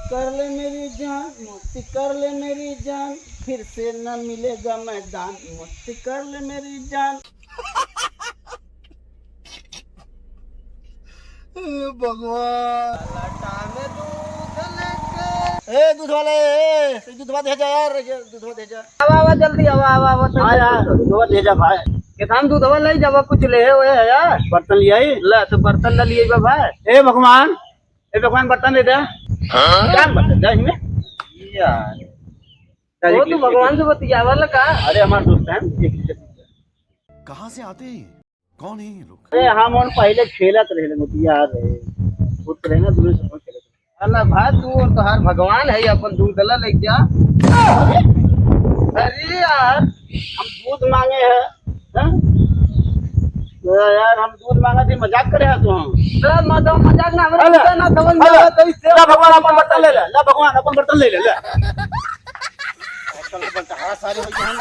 कर ले मेरी जान, मस्ती कर ले मेरी जान, फिर से न मिलेगा मैदान, मस्ती कर ले मेरी जान। भगवान ए दूध वाले दूध दे जा यार, दूध दे जा। आवा जल्दी आवा आवा आवा हाँ यार दूध दे जा भाई। के थाम दूध ले जावा कुछ ले ओए है यार। बर्तन लिया ले तो बर्तन ले लिए बा भाई। ए भगवान बर्तन दे दे। क्या बर्तन दे इसमें यार। वो तो भगवान से बतियावा लगा। अरे हमारे दोस्त हैं। कहाँ से आते हैं? कौन है ये लोग? अरे हम और पहले खेलत रहे यार, खुद रहे ना दूसरे से खेलत। अल्लाह भाई तू और तोहार भगवान है अपन दूध ला ले जा। अरे यार हम दूध मांगे हैं, तो यार हम दूध मांगा थी, मजाक करे हैं तो हम। मजाक ना ना समझ ला में तो इससे भगवान अपन बर्तन ले ले, ला भगवान अपन बर्तन ले ले ले। सारे हो जाए